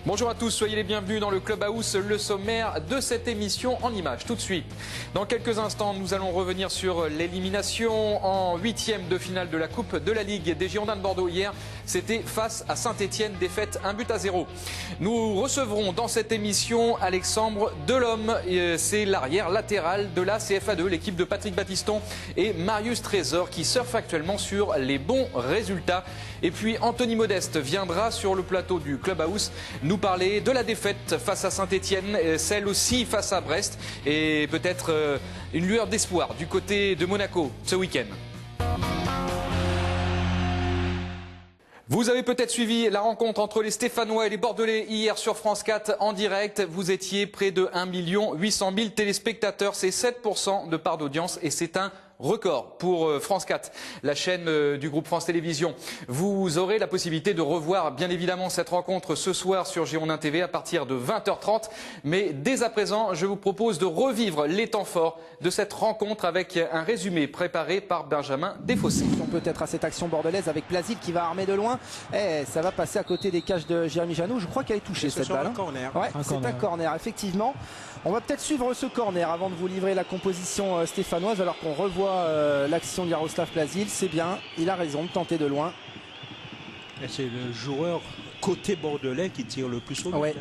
Bonjour à tous, soyez les bienvenus dans le Clubhouse, le sommaire de cette émission en images. Tout de suite, dans quelques instants, nous allons revenir sur l'élimination en 8e de finale de la Coupe de la Ligue des Girondins de Bordeaux hier. C'était face à Saint-Étienne, défaite 1-0. Nous recevrons dans cette émission Alexandre Delhomme, c'est l'arrière latéral de la CFA2, l'équipe de Patrick Battiston et Marius Trésor qui surfent actuellement sur les bons résultats. Et puis Anthony Modeste viendra sur le plateau du Clubhouse nous parler de la défaite face à Saint-Étienne, celle aussi face à Brest et peut-être une lueur d'espoir du côté de Monaco ce week-end. Vous avez peut-être suivi la rencontre entre les Stéphanois et les Bordelais hier sur France 4 en direct. Vous étiez près de 1 800 000 téléspectateurs. C'est 7% de part d'audience et c'est un record pour France 4, la chaîne du groupe France Télévisions. Vous aurez la possibilité de revoir bien évidemment cette rencontre ce soir sur Girondin TV à partir de 20h30. Mais dès à présent, je vous propose de revivre les temps forts de cette rencontre avec un résumé préparé par Benjamin Desfossés. Peut-être à cette action bordelaise avec Plasil qui va armer de loin. Et ça va passer à côté des cages de Jérémy Janot. Je crois qu'elle est touchée cette balle. Ouais, c'est un corner, effectivement. On va peut-être suivre ce corner avant de vous livrer la composition stéphanoise alors qu'on revoit l'action de Jaroslav Plasil. C'est bien, il a raison de tenter de loin. C'est le joueur côté bordelais qui tire le plus au but. Ouais.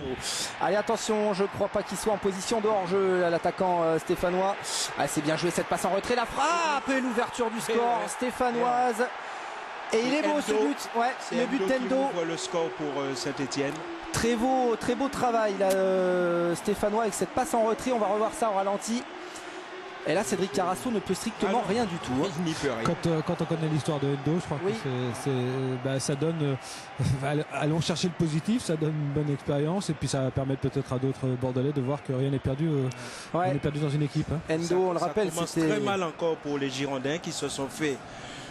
Allez, attention, je ne crois pas qu'il soit en position de hors-jeu, l'attaquant stéphanois. Ah, c'est bien joué cette passe en retrait, la frappe et l'ouverture du score stéphanoise. Et il est beau ce but. Ouais, le but d'Endo. Ouvre le score pour Saint-Étienne. Très beau travail là, stéphanois avec cette passe en retrait. On va revoir ça au ralenti. Et là, Cédric Carasso ne peut strictement rien du tout. Il n'y peut rien. Quand on connaît l'histoire de Endo, je crois que ça donne. Allons chercher le positif, ça donne une bonne expérience et puis ça va permettre peut-être à d'autres Bordelais de voir que rien n'est perdu, rien n'est perdu dans une équipe. Hein. Endo, on le rappelle, c'était très mal encore pour les Girondins qui se sont fait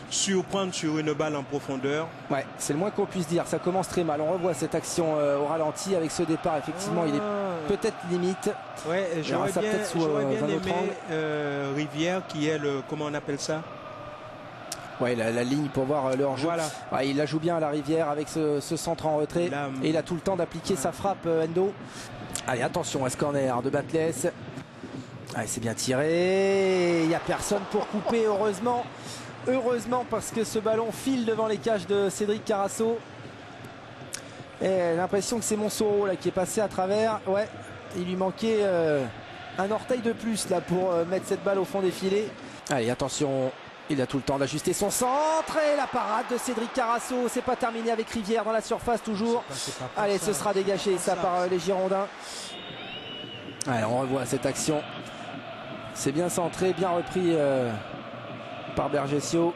surprendre sur une balle en profondeur. Ouais, c'est le moins qu'on puisse dire. Ça commence très mal. On revoit cette action au ralenti avec ce départ. Effectivement, il est peut-être limite. Ouais, j'aurais bien aimé Rivière qui est le, comment on appelle ça? Ouais, la ligne pour voir leur jeu. Voilà. Ouais, il la joue bien à la Rivière avec ce centre en retrait. Là, et il a tout le temps d'appliquer sa frappe, Endo. Allez, attention à ce corner de Batles. Allez, c'est bien tiré. Il n'y a personne pour couper, heureusement. Heureusement, parce que ce ballon file devant les cages de Cédric Carasso. Et j'ai l'impression que c'est Monsoro là qui est passé à travers. Ouais, il lui manquait un orteil de plus là pour mettre cette balle au fond des filets. Allez, attention, il a tout le temps d'ajuster son centre. Et la parade de Cédric Carasso. C'est pas terminé avec Rivière dans la surface toujours. Allez, ce sera dégagé ça par les Girondins. Allez, on revoit cette action. C'est bien centré, bien repris par Bergesio.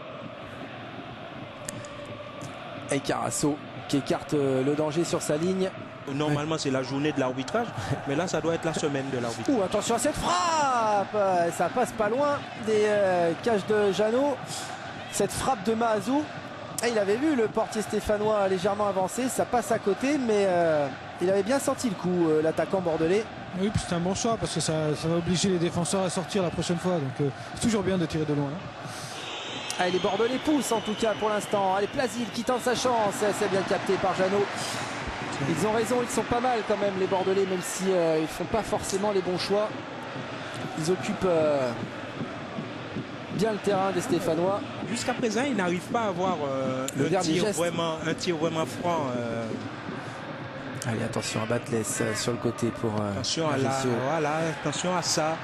Et Carasso qui écarte le danger sur sa ligne. Normalement c'est la journée de l'arbitrage, mais là ça doit être la semaine de l'arbitrage. Attention à cette frappe, ça passe pas loin des cages de Janot. Cette frappe de Mahazou. Et il avait vu le portier stéphanois légèrement avancé, ça passe à côté, mais il avait bien senti le coup, l'attaquant bordelais. Oui, puis c'est un bon choix parce que ça va obliger les défenseurs à sortir la prochaine fois. Donc c'est toujours bien de tirer de loin. Allez, les Bordelais poussent en tout cas pour l'instant. Allez, Plasil qui tente sa chance, c'est bien capté par Janot. Ils ont raison, ils sont pas mal quand même les Bordelais, même si ils font pas forcément les bons choix. Ils occupent bien le terrain des Stéphanois. Jusqu'à présent, ils n'arrivent pas à avoir un tir vraiment franc. Allez, attention à Batles sur le côté pour attention attention à ça.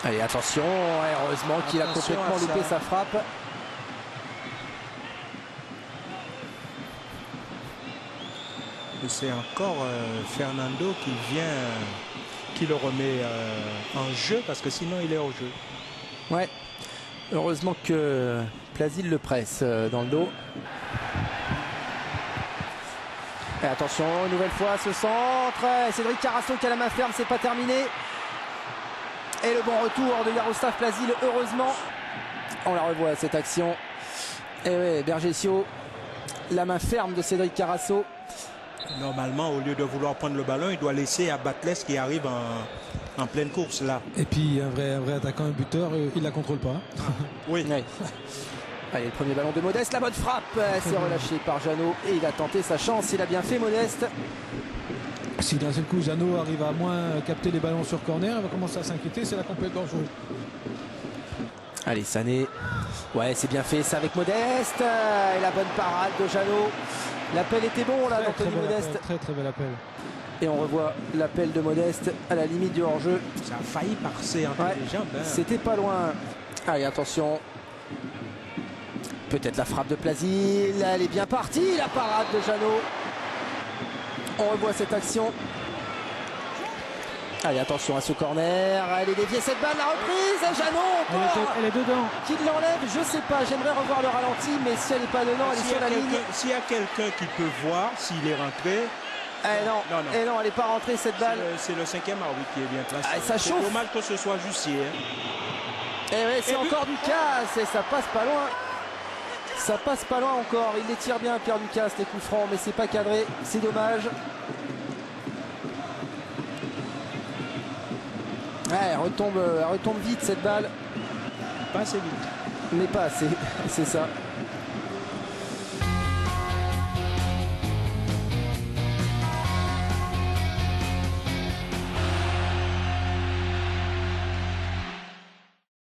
Allez, attention, heureusement qu'il a complètement loupé sa frappe. Et c'est encore Fernando qui le remet en jeu parce que sinon il est hors jeu. Ouais, heureusement que Plasil le presse dans le dos. Et attention, une nouvelle fois ce centre. Cédric Carasso qui a la main ferme, c'est pas terminé. Et le bon retour de Jaroslav Plasil, heureusement. On la revoit cette action. Et ouais, Bergesio, la main ferme de Cédric Carasso. Normalement, au lieu de vouloir prendre le ballon, il doit laisser à Batles qui arrive en pleine course là. Et puis un vrai attaquant, un buteur, il la contrôle pas. Oui. Allez, le premier ballon de Modeste, la bonne frappe, c'est relâché par Janot et il a tenté sa chance, il a bien fait Modeste. Si d'un seul coup Jeannot arrive à moins capter les ballons sur corner, il va commencer à s'inquiéter, c'est la complète dangereux. Allez, Sané. Ouais, c'est bien fait, ça avec Modeste. Et la bonne parade de Jeannot. L'appel était bon là d'Anthony Modeste. Très très bel appel. Et on revoit l'appel de Modeste à la limite du hors-jeu. Ça a failli passer entre les jambes. Hein. C'était pas loin. Allez, attention. Peut-être la frappe de Plasil. Elle est bien partie, la parade de Jeannot. On revoit cette action. Allez, attention à ce corner. Elle est déviée cette balle, la reprise. Jeannot elle est dedans. Qui l'enlève, je sais pas. J'aimerais revoir le ralenti, mais si elle n'est pas dedans, elle est sur la ligne. S'il y a quelqu'un qui peut voir s'il est rentré. Non, elle n'est pas rentrée cette balle. C'est le 5e arbitre qui est bien placé. Ça chauffe. C'est dommage que ce soit Jussier. Et ouais, c'est encore Ducasse et ça passe pas loin. Ça passe pas loin encore. Il les tire bien, Pierre Ducasse, les coups francs, mais c'est pas cadré. C'est dommage. Ouais, elle retombe vite cette balle. Pas assez vite. Mais pas assez, c'est ça.